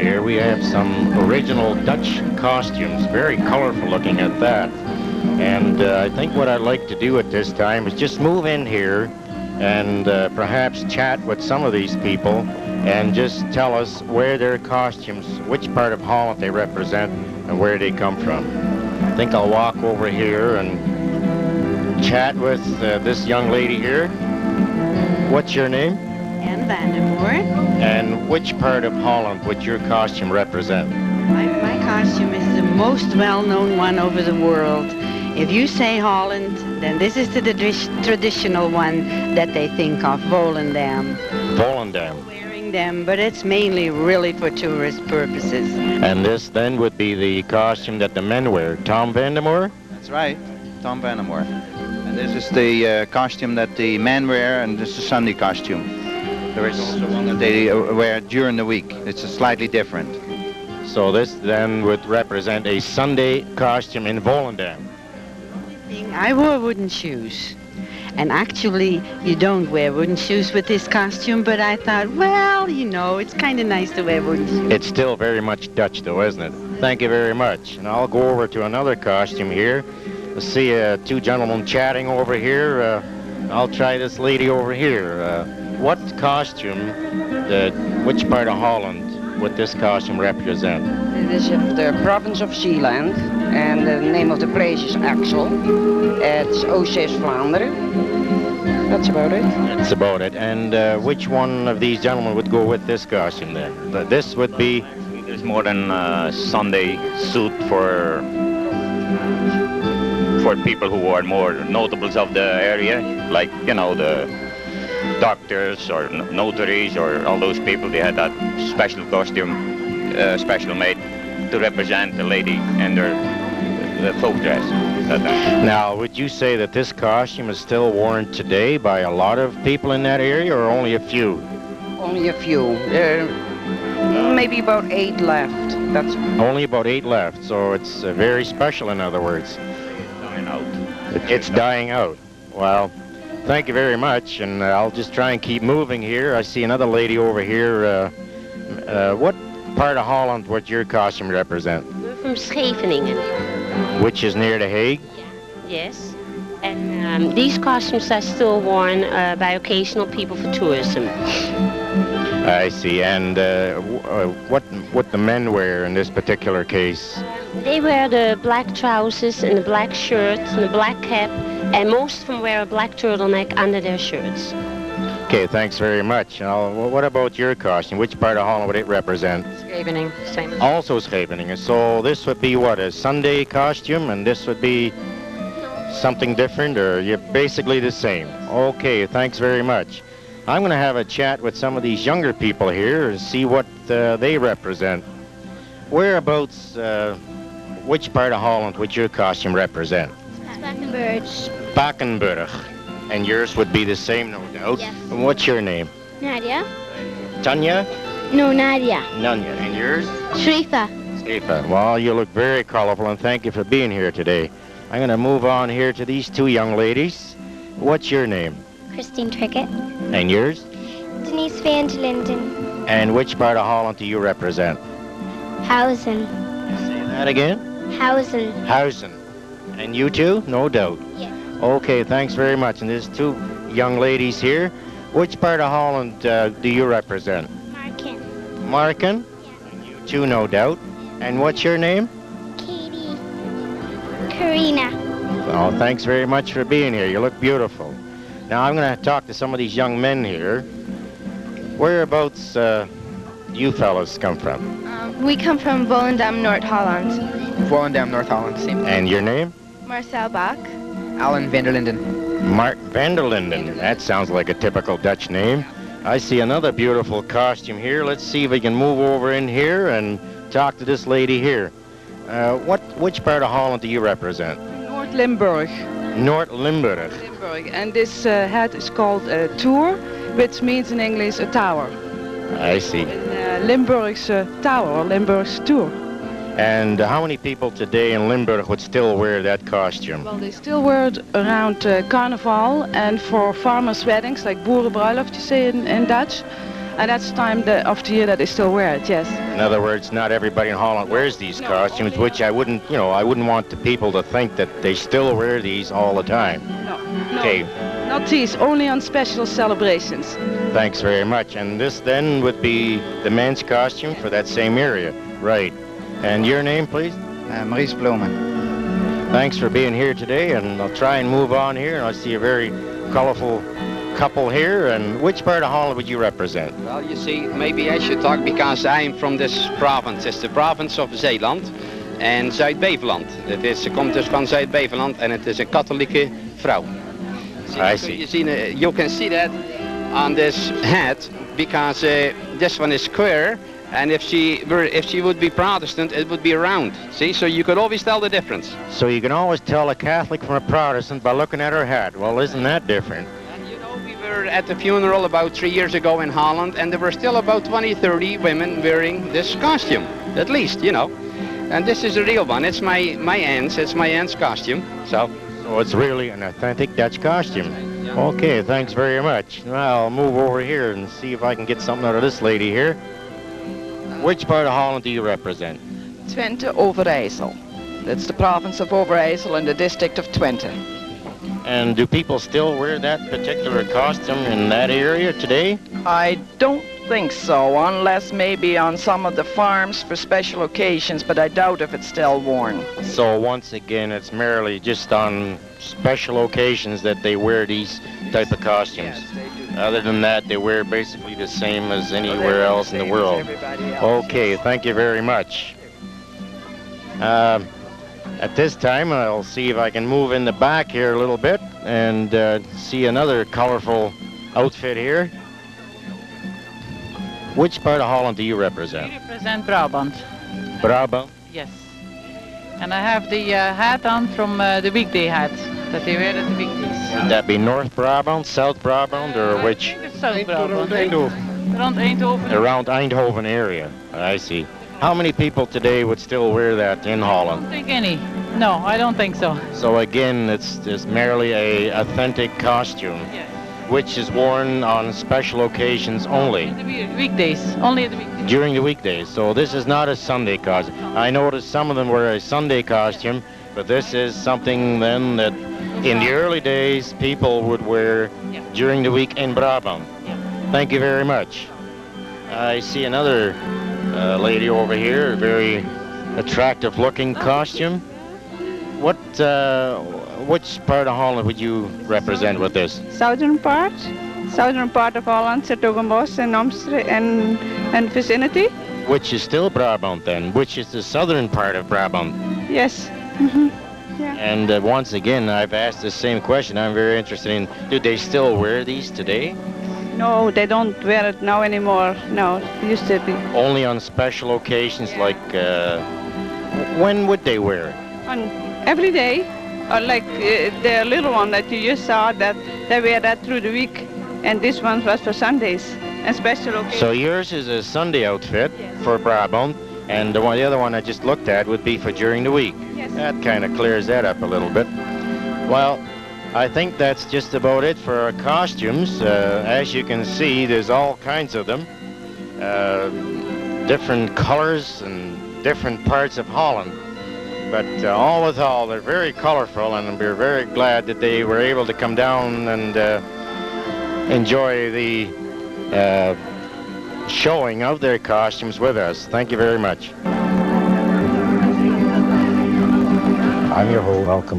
here, we have some original Dutch costumes, very colorful looking at that. And I think what I'd like to do at this time is just move in here and perhaps chat with some of these people and just tell us where their costumes, which part of Holland they represent and where they come from. I think I'll walk over here and chat with this young lady here. What's your name? Anne Vandermoor. And which part of Holland would your costume represent? My costume is the most well-known one over the world. If you say Holland, then this is the traditional one that they think of, Volendam. Volendam. Wearing them, but it's mainly really for tourist purposes. And this then would be the costume that the men wear. Tom Vandermoor? That's right, Tom Vandermoor. And this is the costume that the men wear, and this is the Sunday costume. There is also one that they wear during the week. It's slightly different. So this then would represent a Sunday costume in Volendam. I wore wooden shoes. And actually, you don't wear wooden shoes with this costume, but I thought, well, you know, it's kind of nice to wear wooden shoes. It's still very much Dutch, though, isn't it? Thank you very much. And I'll go over to another costume here. Let's see two gentlemen chatting over here. I'll try this lady over here. What costume, which part of Holland would this costume represent? It is the province of Zeeland, and the name of the place is Axel. It's Oost Vlaanderen. That's about it. That's about it. And which one of these gentlemen would go with this costume then? This would be... There's more than a Sunday suit for people who are more notables of the area, like, you know, the doctors or notaries or all those people. They had that special costume, special made to represent the lady and the folk dress. Now, would you say that this costume is still worn today by a lot of people in that area, or only a few? Only a few. Maybe about 8 left. That's only about 8 left, so it's very special, in other words. Dying out. It's dying out. Well, thank you very much, and I'll just try and keep moving here. I see another lady over here. What part of Holland would your costume represent? We're from Scheveningen. Which is near The Hague? Yes. And these costumes are still worn by occasional people for tourism. I see. And what the men wear in this particular case? They wear the black trousers and the black shirt and the black cap, and most of them wear a black turtleneck under their shirts. Okay, thanks very much. Now, what about your costume? Which part of Holland would it represent? Scheveningen, same as... Also Scheveningen. So this would be what, a Sunday costume, and this would be something different, or you're basically the same? Okay, thanks very much. I'm going to have a chat with some of these younger people here and see what they represent. Whereabouts, which part of Holland would your costume represent? Spakenburg. Spakenburg. And yours would be the same, no doubt. Yes. And what's your name? Nadia. Tanya? No, Nadia. Nanya. And yours? Shrifa. Shrifa. Well, you look very colorful, and thank you for being here today. I'm going to move on here to these two young ladies. What's your name? Christine Trickett. And yours? Denise Van der Linden. And which part of Holland do you represent? Housen. Say that again? Housen. Housen. And you too? No doubt. Yes. Okay, thanks very much. And there's two young ladies here. Which part of Holland do you represent? Marken. Marken? Yes. And you too, no doubt. And what's your name? Katie. Karina. Oh, thanks very much for being here. You look beautiful. Now I'm going to talk to some of these young men here. Whereabouts you fellas come from? We come from Volendam, North Holland. Volendam, North Holland, same. And your name? Marcel Bach. Alan van der Linden. Mark van der Linden. That sounds like a typical Dutch name. I see another beautiful costume here. Let's see if we can move over in here and talk to this lady here. Which part of Holland do you represent? North Limburg. North Limburg. Limburg. And this hat is called a tour, which means in English a tower. I see. Limburg's tower, or Limburg's tour. And how many people today in Limburg would still wear that costume? Well, they still wear it around Carnival and for farmers' weddings, like boerenbruiloft, you say in Dutch. And that's the time of the year that they still wear it, yes. In other words, not everybody in Holland wears these costumes, which I wouldn't, I wouldn't want the people to think that they still wear these all the time. No. Okay. Not these, only on special celebrations. Thanks very much. And this then would be the men's costume for that same area. Right. And your name, please? Maurice Bloemen. Thanks for being here today, and I'll try and move on here. I see a very colorful couple here. And which part of Holland would you represent? Well, you see, maybe I should talk because I'm from this province. It's the province of Zeeland en Zuid-Beveland. Ze komt dus van Zuid-Beveland en het is een katholieke vrouw. I see. You can see that on this hat because this one is square, and if she would be Protestant, it would be round. See, so you could always tell the difference. So you can always tell a Catholic from a Protestant by looking at her hat. Well, isn't that different? And you know, we were at the funeral about 3 years ago in Holland, and there were still about 20, 30 women wearing this costume, at least, And this is a real one. It's my aunt's. It's my aunt's costume. So it's really an authentic Dutch costume. Okay, thanks very much. Well, I'll move over here and see if I can get something out of this lady here. Which part of Holland do you represent? Twente Overijssel. That's the province of Overijssel in the district of Twente. And do people still wear that particular costume in that area today? I don't think so, unless maybe on some of the farms for special occasions, but I doubt if it's still worn. So once again, it's merely just on special occasions that they wear these type of costumes. Yes, they do. Other than that, they wear basically the same as anywhere else in the world. Okay, thank you very much. At this time, I'll see if I can move in the back here a little bit and see another colorful outfit here. Which part of Holland do you represent? I represent Brabant. Brabant? Yes. And I have the hat on from the weekday hat that they wear at the weekdays. Would that be North Brabant, South Brabant, or which? It's South Brabant. Around Eindhoven. Around Eindhoven area. I see. How many people today would still wear that in Holland? I don't think any. No, I don't think so. So again, it's merely a authentic costume, yes, which is worn on special occasions only. The weekdays, only the weekdays. During the weekdays. So this is not a Sunday costume. I noticed some of them wear a Sunday costume, but this is something then that in the early days people would wear during the week in Brabant. Thank you very much. I see another lady over here, a very attractive looking costume. Which part of Holland would you represent with this? Southern part of Holland, 's-Hertogenbosch and Amsterdam and vicinity. Which is still Brabant then, which is the southern part of Brabant. Yes. Yeah. And once again, I've asked the same question. I'm very interested in, do they still wear these today? No, they don't wear it now anymore. No, it used to be. Only on special occasions like, when would they wear it? On every day, or like the little one that you just saw, that they wear that through the week, and this one was for Sundays and special occasions. So yours is a Sunday outfit for Brabant, and the other one I just looked at would be for during the week. Yes. That kind of clears that up a little bit. Well, I think that's just about it for our costumes. As you can see, there's all kinds of them. Different colors and different parts of Holland. But all with all, they're very colorful, and we're very glad that they were able to come down and enjoy the showing of their costumes with us. Thank you very much. I'm your host. Welcome.